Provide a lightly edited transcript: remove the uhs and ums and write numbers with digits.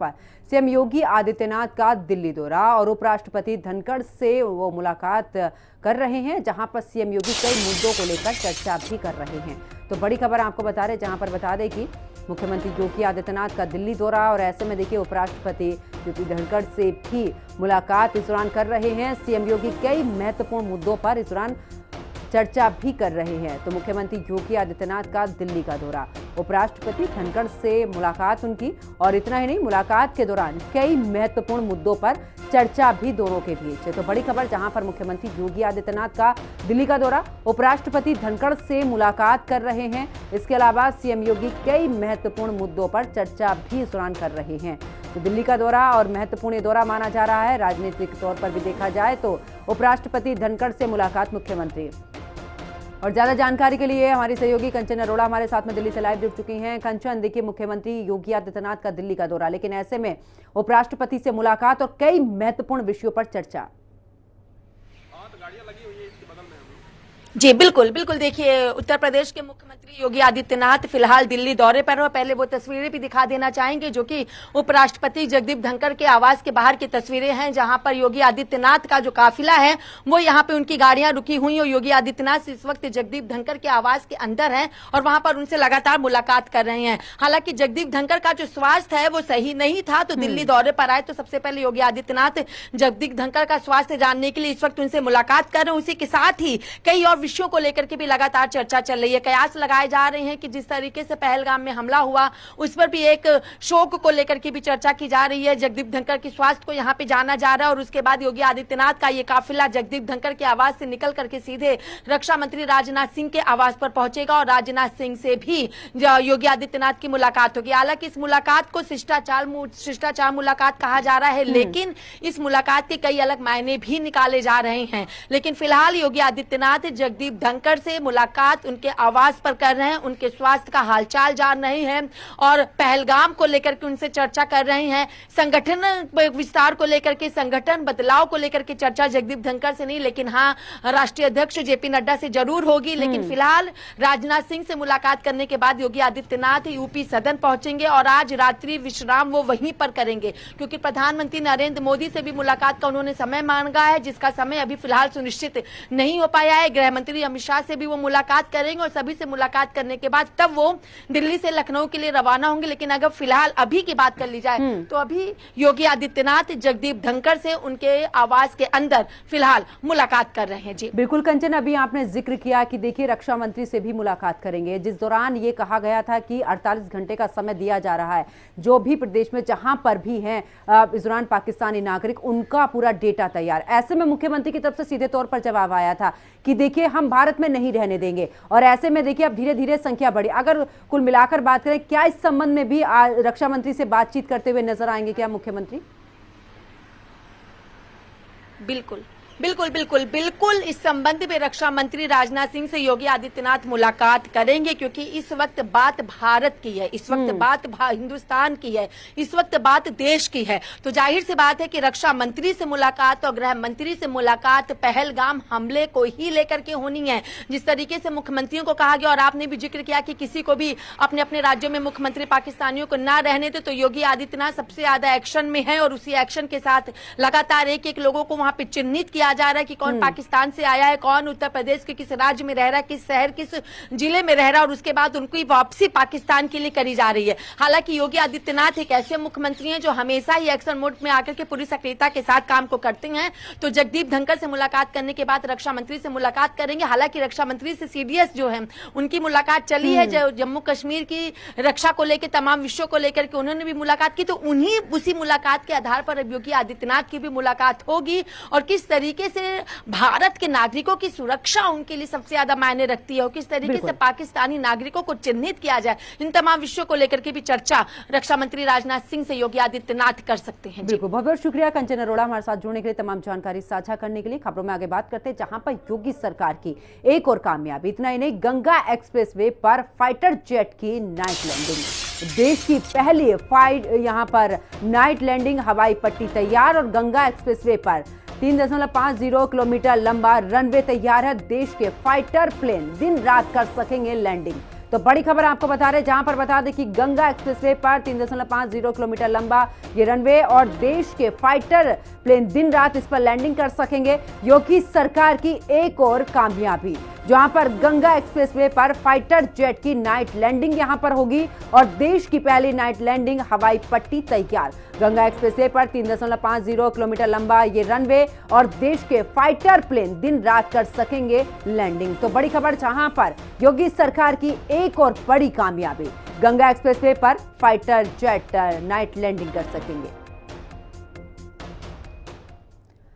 पर सीएम योगी आदित्यनाथ का दिल्ली दौरा और उपराष्ट्रपति धनखड़ से वो मुलाकात कर रहे हैं, जहां पर सीएम योगी कई मुद्दों को लेकर चर्चा भी कर रहे हैं। तो बड़ी खबर आपको बता रहे, जहां पर बता दें कि मुख्यमंत्री योगी आदित्यनाथ का दिल्ली दौरा और ऐसे में देखिए उपराष्ट्रपति धनखड़ से भी मुलाकात इस दौरान कर रहे हैं। सीएम योगी कई महत्वपूर्ण मुद्दों पर इस दौरान चर्चा भी कर रहे हैं। तो मुख्यमंत्री योगी आदित्यनाथ का दिल्ली का दौरा, उपराष्ट्रपति धनखड़ से मुलाकात उनकी, और इतना ही नहीं, मुलाकात के दौरान कई महत्वपूर्ण मुद्दों पर चर्चा भी दोनों के बीच है। तो बड़ी खबर, जहां पर मुख्यमंत्री योगी आदित्यनाथ का दिल्ली का दौरा, उपराष्ट्रपति धनखड़ से मुलाकात कर रहे हैं। इसके अलावा सीएम योगी कई महत्वपूर्ण मुद्दों पर चर्चा भी इस दौरान कर रहे हैं। तो दिल्ली का दौरा और महत्वपूर्ण दौरा माना जा रहा है। राजनीतिक तौर पर भी देखा जाए तो उपराष्ट्रपति धनखड़ से मुलाकात मुख्यमंत्री। और ज्यादा जानकारी के लिए हमारी सहयोगी कंचन अरोड़ा हमारे साथ में दिल्ली से लाइव जुड़ चुकी हैं। कंचन, देखिए मुख्यमंत्री योगी आदित्यनाथ का दिल्ली का दौरा, लेकिन ऐसे में उपराष्ट्रपति से मुलाकात और कई महत्वपूर्ण विषयों पर चर्चा। जी बिल्कुल बिल्कुल, देखिए उत्तर प्रदेश के मुख्यमंत्री योगी आदित्यनाथ फिलहाल दिल्ली दौरे पर और पहले वो तस्वीरें भी दिखा देना चाहेंगे जो कि उपराष्ट्रपति जगदीप धनखड़ के आवास के बाहर की तस्वीरें हैं, जहां पर योगी आदित्यनाथ का जो काफिला है वो यहां पे उनकी गाड़ियां रुकी हुई और योगी आदित्यनाथ इस वक्त जगदीप धनखड़ के आवास के अंदर हैं और वहां पर उनसे लगातार मुलाकात कर रहे हैं। हालांकि जगदीप धनखड़ का जो स्वास्थ्य है वो सही नहीं था, तो दिल्ली दौरे पर आए तो सबसे पहले योगी आदित्यनाथ जगदीप धनखड़ का स्वास्थ्य जानने के लिए इस वक्त उनसे मुलाकात कर रहे हैं। उसी के साथ ही कई और विषयों को लेकर के भी लगातार चर्चा चल रही है। कयास लगाए जा रहे हैं कि जिस तरीके से पहलगाम में हमला हुआ उस पर भी एक शोक को लेकर के भी चर्चा की जा रही है। जगदीप धनखड़ की स्वास्थ्य को यहां पे जाना जा रहा है और उसके बाद योगी आदित्यनाथ का ये काफिला जगदीप धनखड़ के आवास से निकल करके सीधे रक्षा मंत्री राजनाथ सिंह के आवास पर पहुंचेगा और राजनाथ सिंह से भी योगी आदित्यनाथ की मुलाकात होगी। हालांकि इस मुलाकात को शिष्टाचार मुलाकात कहा जा रहा है, लेकिन इस मुलाकात के कई अलग मायने भी निकाले जा रहे हैं। लेकिन फिलहाल योगी आदित्यनाथ जगदीप धनखड़ से मुलाकात उनके आवास पर कर रहे हैं, उनके स्वास्थ्य का हालचाल जान रहे हैं और पहलगाम को लेकर के उनसे चर्चा कर रहे हैं। संगठन विस्तार को लेकर के, संगठन बदलाव को लेकर के चर्चा जगदीप धनखड़ से नहीं, लेकिन हाँ राष्ट्रीय अध्यक्ष जेपी नड्डा से जरूर होगी। लेकिन फिलहाल राजनाथ सिंह से मुलाकात करने के बाद योगी आदित्यनाथ यूपी सदन पहुंचेंगे और आज रात्रि विश्राम वो वहीं पर करेंगे, क्योंकि प्रधानमंत्री नरेंद्र मोदी से भी मुलाकात का उन्होंने समय मांगा है, जिसका समय अभी फिलहाल सुनिश्चित नहीं हो पाया है। गृह मंत्री अमित शाह से भी वो मुलाकात करेंगे और सभी से मुलाकात करने के बाद तब वो दिल्ली से लखनऊ के लिए रवाना होंगे। लेकिन अगर फिलहाल अभी की बात कर ली जाए तो अभी योगी आदित्यनाथ जगदीप धनखड़ से उनके आवास के अंदर फिलहाल मुलाकात कर रहे हैं। जी बिल्कुल कंचन, अभी आपने जिक्र किया कि देखिए रक्षा मंत्री से भी मुलाकात करेंगे, जिस दौरान ये कहा गया था कि 48 घंटे का समय दिया जा रहा है, जो भी प्रदेश में जहां पर भी हैं इस दौरान पाकिस्तानी नागरिक, उनका पूरा डेटा तैयार। ऐसे में मुख्यमंत्री की तरफ से सीधे तौर पर जवाब आया था कि देखिए हम भारत में नहीं रहने देंगे, और ऐसे में देखिए अब धीरे धीरे संख्या बढ़ी। अगर कुल मिलाकर बात करें, क्या इस संबंध में भी रक्षा मंत्री से बातचीत करते हुए नजर आएंगे क्या मुख्यमंत्री? बिल्कुल बिल्कुल बिल्कुल बिल्कुल, इस संबंध में रक्षा मंत्री राजनाथ सिंह से योगी आदित्यनाथ मुलाकात करेंगे, क्योंकि इस वक्त बात भारत की है, इस वक्त बात हिंदुस्तान की है, इस वक्त बात देश की है। तो जाहिर सी बात है कि रक्षा मंत्री से मुलाकात और गृह मंत्री से मुलाकात पहलगाम हमले को ही लेकर के होनी है। जिस तरीके से मुख्यमंत्रियों को कहा गया और आपने भी जिक्र किया कि किसी को भी अपने अपने राज्यों में मुख्यमंत्री पाकिस्तानियों को ना रहने दे, तो योगी आदित्यनाथ सबसे ज्यादा एक्शन में है और उसी एक्शन के साथ लगातार एक एक लोगों को वहां पर चिन्हित किया जा रहा है कि कौन पाकिस्तान से आया है, कौन उत्तर प्रदेश के किस राज्य में रह रहा है, किस शहर किस जिले में रह रहा है, और उसके बाद उनकी वापसी पाकिस्तान के लिए करी जा रही है। हालांकि योगी आदित्यनाथ एक ऐसे मुख्यमंत्री हैं जो हमेशा ही एक्शन मोड में आकर के पूरी सक्रियता के साथ काम को करते हैं। तो जगदीप धनखड़ से मुलाकात करने के बाद रक्षा मंत्री से मुलाकात करेंगे। हालांकि रक्षा मंत्री से सीडीएस जो है उनकी मुलाकात चली है, जो जम्मू कश्मीर की रक्षा को लेकर, तमाम विषयों को लेकर के उन्होंने भी मुलाकात की, तो उन्हीं उसी मुलाकात के आधार पर अब योगी आदित्यनाथ की भी मुलाकात होगी। और किस तरीके से भारत के नागरिकों की सुरक्षा उनके लिए सबसे ज्यादा मायने रखती है और किस तरीके से पाकिस्तानी नागरिकों को चिन्हित किया जाए, इन तमाम विषयों को लेकर के भी चर्चा रक्षा मंत्री राजनाथ सिंह से योगी आदित्यनाथ कर सकते हैं। बिल्कुल, बहुत बहुत शुक्रिया कंचन अरोड़ा हमारे साथ जुड़ने के लिए, तमाम जानकारी साझा करने के लिए। खबरों में आगे बात करते हैं, जहां पर योगी सरकार की एक और कामयाबी, इतना ही नहीं, गंगा एक्सप्रेसवे पर फाइटर जेट की नाइट लैंडिंग। देश की पहली यहां पर नाइट लैंडिंग हवाई पट्टी तैयार और गंगा एक्सप्रेसवे पर 3.50 किलोमीटर लंबा रनवे तैयार है। देश के फाइटर प्लेन दिन रात कर सकेंगे लैंडिंग। तो बड़ी खबर आपको बता रहे, जहां पर बता दें कि गंगा एक्सप्रेसवे पर 3.50 किलोमीटर लंबा ये रनवे और देश के फाइटर प्लेन दिन रात इस पर लैंडिंग कर सकेंगे। योगी सरकार की एक और कामयाबी, जहां पर गंगा एक्सप्रेसवे पर फाइटर जेट की नाइट लैंडिंग यहां पर होगी और देश की पहली नाइट लैंडिंग, हवाई पट्टी तैयार। गंगा एक्सप्रेसवे पर 3.50 किलोमीटर लंबा ये रनवे और देश के फाइटर प्लेन दिन रात कर सकेंगे लैंडिंग। तो बड़ी खबर, जहां पर योगी सरकार की एक और बड़ी कामयाबी, गंगा एक्सप्रेसवे पर फाइटर जेट नाइट लैंडिंग कर सकेंगे।